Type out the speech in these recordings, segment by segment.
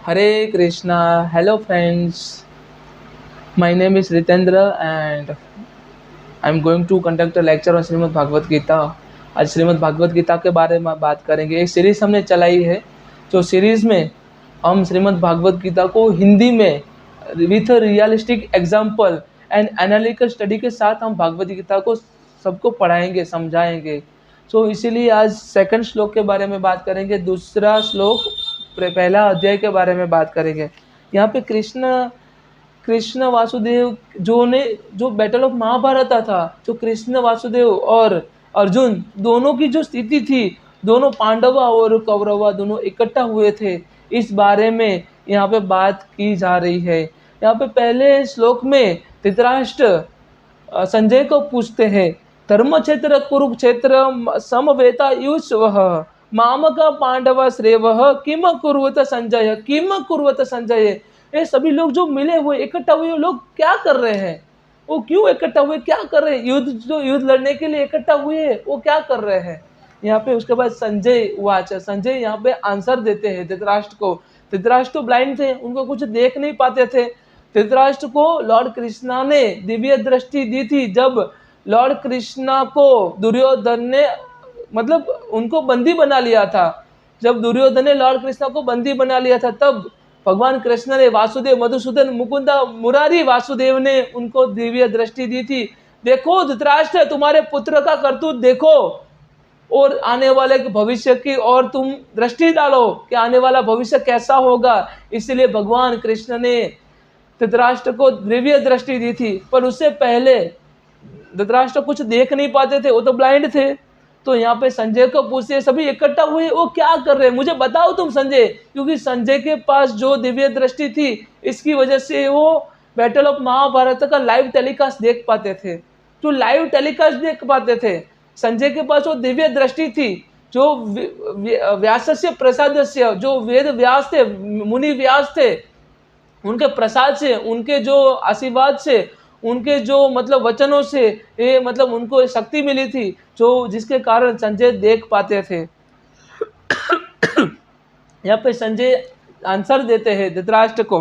Hare Krishna. Hello, friends. My name is Ritendra, and I'm going to conduct a lecture on Shrimad Bhagavat Gita. आज श्रीमद् भागवत गीता के बारे में बात करेंगे. एक सीरीज हमने चलाई है, जो सीरीज में हम श्रीमद् भागवत गीता को हिंदी में with realistic example and analytical study के साथ हम भागवत गीता को सबको पढ़ाएंगे, समझाएंगे. तो इसीलिए आज सेकंड श्लोक के बारे में बात करेंगे, दूसरा श्लोक पहला अध्याय के बारे में बात करेंगे. यहाँ पे कृष्ण वासुदेव जो बैटल ऑफ महाभारत था, जो कृष्ण वासुदेव और अर्जुन दोनों की जो स्थिति थी, दोनों पांडव और कौरव दोनों इकट्ठा हुए थे, इस बारे में यहाँ पे बात की जा रही है. यहाँ पे पहले श्लोक में धृतराष्ट्र संजय को पूछते हैं, धर्म क्षेत्र कुरुक्षेत्र समवेता युष्वः मामक पांडव श्रेवः किम कुर्वत संजय. ये सभी लोग जो मिले हुए इकट्ठा हुए, वो लोग क्या कर रहे हैं, वो क्यों इकट्ठा हुए, क्या कर रहे हैं, युद्ध लड़ने के लिए इकट्ठा हुए हैं, वो क्या कर रहे हैं. यहाँ पे उसके बाद संजय यहाँ पे आंसर देते हैं धृतराष्ट्र को. धृतराष्ट्र तो ब्लाइंड थे, उनको कुछ देख नहीं पाते थे. धृतराष्ट्र को लॉर्ड कृष्णा ने दिव्य दृष्टि दी थी. जब लॉर्ड कृष्णा को दुर्योधन ने मतलब उनको बंदी बना लिया था, जब दुर्योधन ने लॉर्ड कृष्णा को बंदी बना लिया था, तब भगवान कृष्ण ने वासुदेव, मधुसूदन, मुकुंदा, मुरारी वासुदेव ने उनको दिव्य दृष्टि दी थी. देखो धृतराष्ट्र, तुम्हारे पुत्र का करतूत देखो और आने वाले भविष्य की और तुम दृष्टि डालो कि आने वाला भविष्य कैसा होगा. इसलिए भगवान कृष्ण ने धृतराष्ट्र को दिव्य दृष्टि दी थी. पर उससे पहले धृतराष्ट्र कुछ देख नहीं पाते थे, वो तो ब्लाइंड थे. तो यहाँ पे संजय को पूछते, सभी इकट्ठा हुए, वो क्या कर रहे हैं, मुझे बताओ तुम संजय. क्योंकि संजय के पास जो दिव्य दृष्टि थी, इसकी वजह से वो बैटल ऑफ महाभारत का लाइव टेलीकास्ट देख पाते थे. जो लाइव टेलीकास्ट देख पाते थे, संजय के पास वो दिव्य दृष्टि थी. जो व्यासस्य प्रसादस्य, जो वेद व्यास थे, मुनि व्यास थे, उनके प्रसाद से, उनके जो आशीर्वाद से, उनके जो मतलब वचनों से ये मतलब उनको शक्ति मिली थी, जो जिसके कारण संजय देख पाते थे. यहाँ पे संजय आंसर देते हैं धृतराष्ट्र को,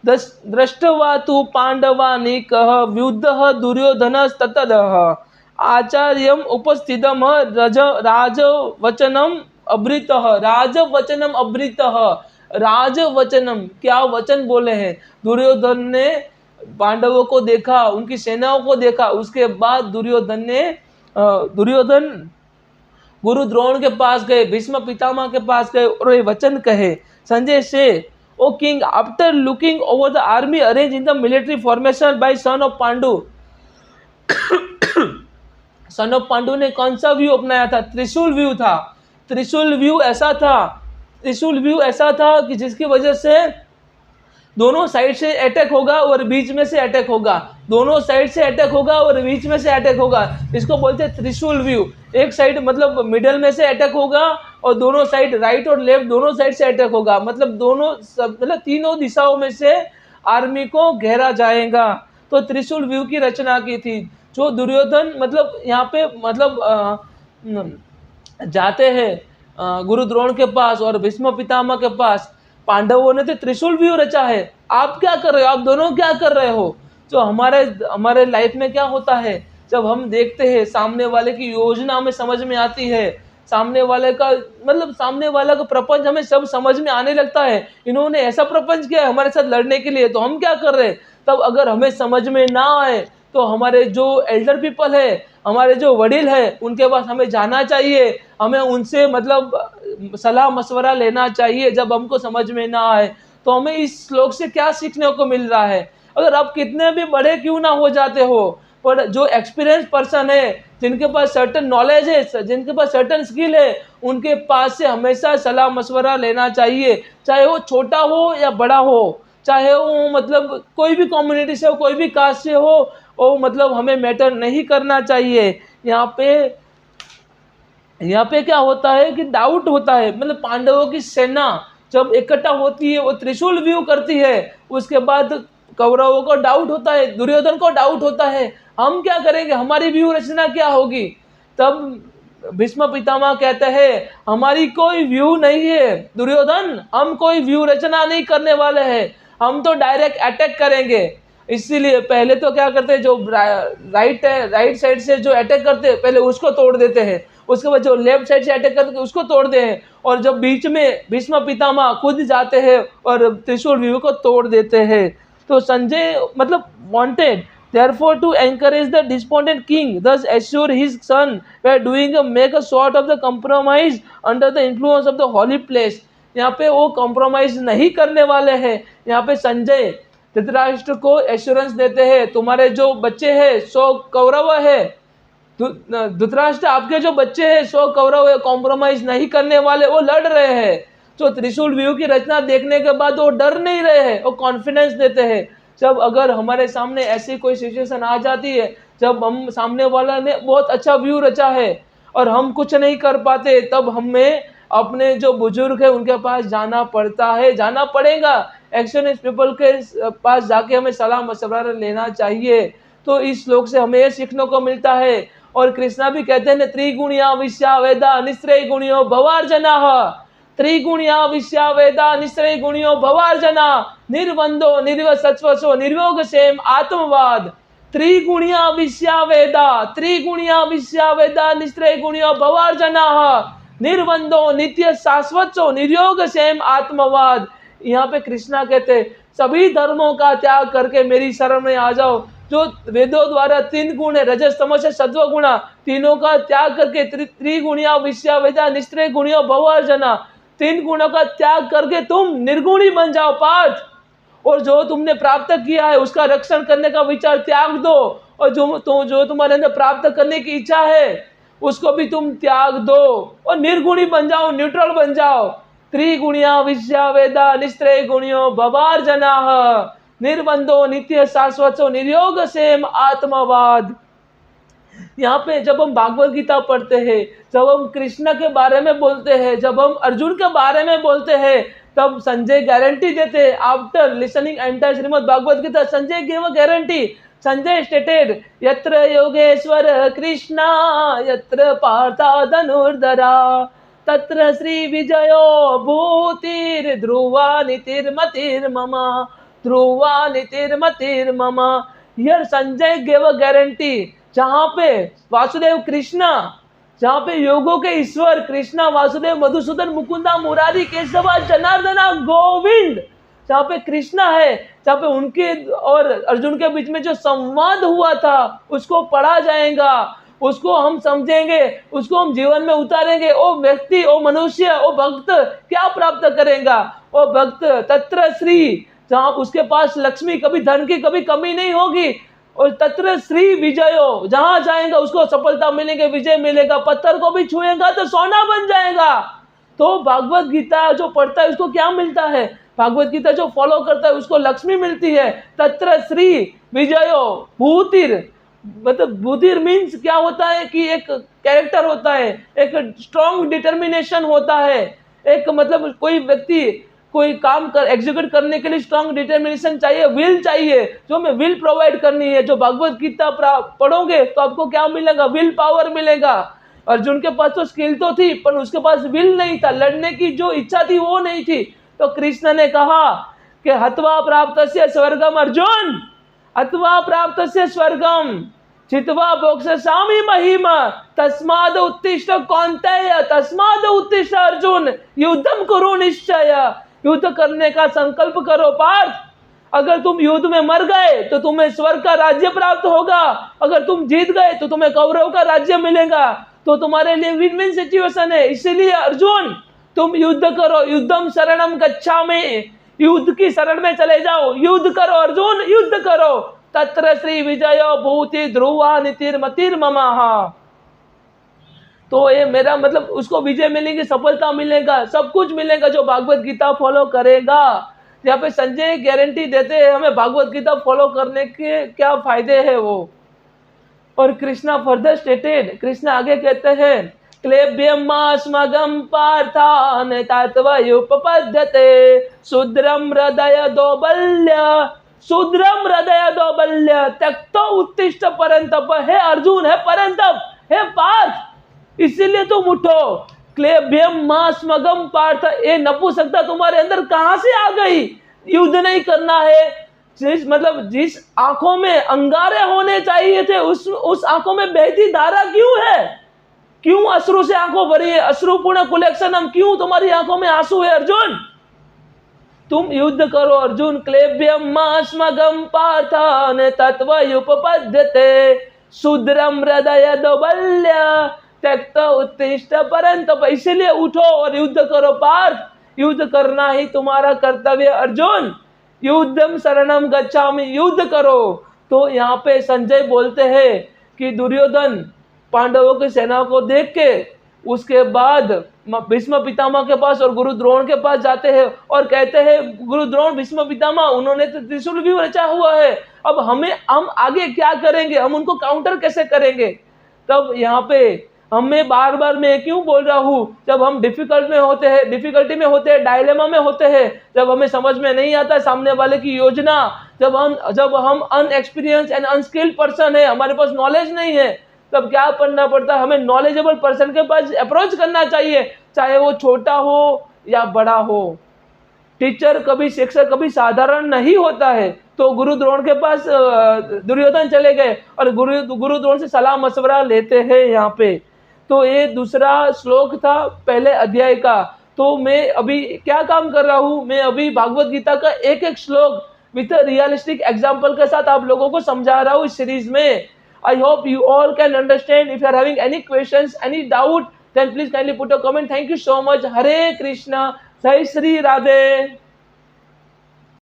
दृष्टवा तु पांडवानीकः व्युद्धः दुर्योधनस्ततः आचार्यम उपस्थितम राजवचनम अभृतः. राजवचनम क्या वचन बोले हैं. दुर्योधन ने पांडवों को देखा, उनकी सेनाओं को देखा. उसके बाद दुर्योधन गुरु द्रोण के पास गए, भीष्म पितामह के पास गए और ये वचन कहे. संजय से, O king, after looking over the army arrange in the military formation by son of Pandu. Son of Pandu ने कौन सा व्यू अपनाया था, त्रिशूल व्यू था. त्रिशूल व्यू ऐसा था कि जिसकी वजह से दोनों साइड से अटैक होगा और बीच में से अटैक होगा, दोनों साइड से अटैक होगा और बीच में से अटैक होगा. इसको बोलते हैं त्रिशूल व्यू. एक साइड मतलब मिडल में से अटैक होगा और दोनों साइड, राइट और लेफ्ट दोनों साइड से अटैक होगा. मतलब तीनों दिशाओं में से आर्मी को घेरा जाएगा. तो त्रिशूल व्यू की रचना की थी. जो दुर्योधन मतलब यहाँ पे मतलब जाते हैं गुरु द्रोण के पास और भीष्म पितामह के पास. पांडवों ने तो त्रिशूल व्यू रचा है. आप क्या कर रहे हो, आप दोनों क्या कर रहे हो. जो हमारे लाइफ में क्या होता है, जब हम देखते हैं सामने वाले की योजना हमें समझ में आती है, सामने वाले का प्रपंच हमें सब समझ में आने लगता है. इन्होंने ऐसा प्रपंच किया है हमारे साथ लड़ने के लिए, तो हम क्या कर रहे हैं. तब अगर हमें समझ में ना आए तो हमारे जो एल्डर पीपल है, हमारे जो वडील है, उनके पास हमें जाना चाहिए. हमें उनसे मतलब सलाह मशवरा लेना चाहिए. जब हमको समझ में ना आए तो हमें इस श्लोक से क्या सीखने को मिल रहा है. अगर आप कितने भी बड़े क्यों ना हो जाते हो, पर जो एक्सपीरियंस पर्सन है, जिनके पास सर्टन नॉलेज है, जिनके पास सर्टन स्किल है, उनके पास से हमेशा सलाह मशवरा लेना चाहिए. चाहे वो छोटा हो या बड़ा हो, चाहे वो मतलब कोई भी कम्युनिटी से हो, कोई भी कास्ट से हो, वो मतलब हमें मैटर नहीं करना चाहिए. यहाँ पे क्या होता है कि डाउट होता है. मतलब पांडवों की सेना जब इकट्ठा होती है, वो त्रिशूल व्यू करती है. उसके बाद कौरवों को डाउट होता है, दुर्योधन को डाउट होता है, हम क्या करेंगे, हमारी व्यू रचना क्या होगी. तब भीष्म पितामह कहते हैं हमारी कोई व्यू नहीं है दुर्योधन, हम कोई व्यू रचना नहीं करने वाले हैं, हम तो डायरेक्ट अटैक करेंगे। इसीलिए पहले तो क्या करते हैं, जो राइट साइड से जो अटैक करते हैं पहले उसको तोड़ देते हैं, उसके बाद जो लेफ्ट साइड से अटैक करते हैं उसको तोड़ते हैं, और जब बीच में भीष्म पितामह खुद जाते हैं और त्रिशूल व्यू को तोड़ देते हैं। तो संजय मतलब wanted therefore to encourage the despondent king, thus assure his son by doing make a sort of the compromise under the influence of the holy place। यहाँ पे वो कॉम्प्रोमाइज नहीं करने वाले हैं। यहाँ पे संजय धृतराष्ट्र को एश्योरेंस देते हैं तुम्हारे जो बच्चे हैं 100 कौरव है, धृतराष्ट्र आपके जो बच्चे हैं 100 कौरव है, कॉम्प्रोमाइज नहीं करने वाले, वो लड़ रहे हैं। जो त्रिशूल व्यू की रचना देखने के बाद वो डर नहीं रहे हैं, वो कॉन्फिडेंस देते हैं। जब अगर हमारे सामने ऐसी कोई सिचुएशन आ जाती है जब हम सामने वाला ने बहुत अच्छा व्यू रचा है और हम कुछ नहीं कर पाते, तब हमें अपने जो बुजुर्ग है उनके पास जाना पड़ता है, जाना पड़ेगा। एक्शनिस्ट पीपल के पास जाके हमें सलाह मशवरा लेना चाहिए। तो इस श्लोक से हमें ये सीखने को मिलता है। और कृष्णा भी कहते हैं त्रिगुणिया विश्या वेदा निश्रय गुणियो भवार्जना, त्रिगुणिया विश्या वेदा निश्रय गुणियो भवार्जना, निर्बंधो निर्वसत्वसो निर्योग सेम आत्मवाद। त्रिगुणिया विश्या वेदा, त्रिगुणिया विश्या वेदा निश्रय गुणियो भवार्जना, निर्बंधो नित्य शाश्वतो निर्योग सेम आत्मवाद। यहाँ पे कृष्णा कहते सभी धर्मों का त्याग करके मेरी शरण में आ जाओ। जो वेदों द्वारा 3 गुण है, रजस तमस सत्व गुणा, तीनों का त्याग करके त्रिगुणिया विश्या वेदा निश्रय गुणियो भवार्जना, 3 गुणों का त्याग करके तुम निर्गुणी बन जाओ पार्थ। और जो तुमने प्राप्त किया है उसका रक्षण करने का विचार त्याग दो, और जो तुम्हारे अंदर प्राप्त करने की इच्छा है उसको भी तुम त्याग दो और निर्गुणी बन जाओ, न्यूट्रल बन जाओ। त्रिगुणिया विश्या वेदा निश्रय गुणियो भवार्जना, निर्बंधो नित्य शाश्वतो निर्योग सेम आत्मवाद। यहाँ पे जब हम भागवत गीता पढ़ते हैं, जब हम कृष्ण के बारे में बोलते हैं, जब हम अर्जुन के बारे में बोलते हैं, तब संजय गारंटी देते हैं। After listening entire Shrimad Bhagavat Gita, Sanjay give a guarantee. Sanjay stated यत्र योगेश्वर कृष्णा यत्र पार्था धनुर्धरा तत्र श्री विजयो भूतिर ध्रुवा नीतिर्मतिर्मम, ध्रुवा नीतिर्मतिर्मम। Here Sanjay give a guarantee. जहाँ पे वासुदेव कृष्णा, जहाँ पे योगों के ईश्वर कृष्णा वासुदेव मधुसूदन मुकुंदा मुरारी केशवा जनार्दना गोविंद, जहाँ पे कृष्णा है, जहाँ पे उनके और अर्जुन के बीच में जो संवाद हुआ था उसको पढ़ा जाएगा, उसको हम समझेंगे, उसको हम जीवन में उतारेंगे। वो व्यक्ति, वो मनुष्य, वो भक्त क्या प्राप्त करेगा? वो भक्त तत्र श्री, जहाँ उसके पास लक्ष्मी, कभी धन की कभी कमी नहीं होगी। और तत्र श्री विजयो, जहां जाएगा उसको सफलता मिलेगी, विजय मिलेगा। पत्थर को भी छुएगा तो सोना बन जाएगा। तो भागवत गीता जो पढ़ता है उसको क्या मिलता है? भागवत गीता जो फॉलो करता है उसको लक्ष्मी मिलती है। तत्र श्री विजयो भूतिर, मतलब भूतिर मीन्स क्या होता है कि एक कैरेक्टर होता है, एक स्ट्रॉन्ग डिटर्मिनेशन होता है, एक मतलब कोई व्यक्ति कोई काम एग्जीक्यूट करने के लिए स्ट्रॉन्ग डिटर्मिनेशन चाहिए, विल चाहिए, जो हमें विल प्रोवाइड करनी है। जो भागवत गीता पढ़ोगे तो आपको क्या मिलेगा? विल पावर मिलेगा। अर्जुन के पास तो स्किल तो थी पर उसके पास विल नहीं था, लड़ने की जो इच्छा थी वो नहीं थी। तो कृष्ण ने कहा कि हत्वा प्राप्तस्य स्वर्गम अर्जुन, हत्वा प्राप्तस्य स्वर्गम चित्वा भोक्ष्यामि महिमा, तस्माद उत्तिष्ठ कौन्तेय, तस्माद उत्तिष्ठ अर्जुन, युद्धम कुरु निश्चय। युद्ध करने का संकल्प करो पार्थ। अगर तुम युद्ध में मर गए तो तुम्हें स्वर्ग का राज्य प्राप्त होगा, अगर तुम जीत गए तो तुम्हें कौरव का राज्य मिलेगा। तो तुम्हारे लिए विन विन सिचुएशन है। इसीलिए अर्जुन तुम युद्ध करो, युद्धम शरणम गच्छामि, युद्ध की शरण में चले जाओ, युद्ध करो अर्जुन, युद्ध करो। तत्र श्री विजयो भूति ध्रुवा नीतिर्मतिर्ममः। तो ये मेरा मतलब उसको विजय मिलेगी, सफलता मिलेगा, सब कुछ मिलेगा जो भागवत गीता फॉलो करेगा। यहाँ पे संजय गारंटी देते हैं हमें भागवत गीता फॉलो करने के क्या फायदे हैं वो। और कृष्णा फर्दर स्टेटेड, कृष्णा आगे कहते हैं क्लेब्यमास्मगम पार्थान तत्वयुपपद्यते शूद्रम हृदय दौर्बल्य, शूद्रम हृदय दौर्बल्य त्यक्तो उत्तिष्ठ परंतप। हे अर्जुन, हे परंतप, हे पार्थ, इसीलिए तुम उठो। क्लेभ्यम मास्मगम पार्थ, ये नपुंसकता तुम्हारे अंदर कहां से आ गई? युद्ध नहीं करना है, जिस आंखों में अंगारे होने चाहिए थे उस आंखों में बहती धारा क्यों है? क्यों अश्रु से आंखों भरी है? अश्रुपूर्ण कुलेक्षणम, क्यों तुम्हारी आंखों में आंसू है अर्जुन? तुम युद्ध करो अर्जुन। क्लेभ्यम मास्मगम पार्थ न तत्वयुपपद्यते शूद्रम हृदय दौबल्य त्यक्त उत्तिष्ठ परंतप। इसीलिए उठो और युद्ध करो पार्थ, युद्ध करना ही तुम्हारा कर्तव्य अर्जुन। युद्धम शरणम गच्छामि, युद्ध करो। तो यहाँ पे संजय बोलते हैं कि दुर्योधन पांडवों की सेना को देख के उसके बाद भीष्म पितामह के पास और गुरु द्रोण के पास जाते हैं और कहते हैं, गुरु द्रोण भीष्म पितामह उन्होंने तो त्रिशूल भी रचा हुआ है, अब हम आगे क्या करेंगे, हम उनको काउंटर कैसे करेंगे? तब यहाँ पे हमें बार बार मैं क्यों बोल रहा हूँ, जब हम डिफिकल्टी में होते हैं, डायलेमा में होते हैं, जब हमें समझ में नहीं आता सामने वाले की योजना, जब हम अनएक्सपीरियंस एंड अनस्किल्ड पर्सन है, हमारे पास नॉलेज नहीं है, तब क्या करना पड़ता है? हमें नॉलेजेबल पर्सन के पास अप्रोच करना चाहिए, चाहे वो छोटा हो या बड़ा हो। टीचर कभी, शिक्षक कभी साधारण नहीं होता है। तो गुरु द्रोण के पास दुर्योधन चले गए और गुरु द्रोण से सलाह मशवरा लेते हैं यहाँ पे। तो ये दूसरा श्लोक था पहले अध्याय का। तो मैं अभी क्या काम कर रहा हूँ, मैं अभी भागवत गीता का एक एक श्लोक विथ रियलिस्टिक एग्जाम्पल के साथ आप लोगों को समझा रहा हूँ इस सीरीज में। I hope you all can understand. If you are having any questions, any doubt, then please kindly put a comment. Thank you so much. Hare Krishna. Jai Shri Radhe.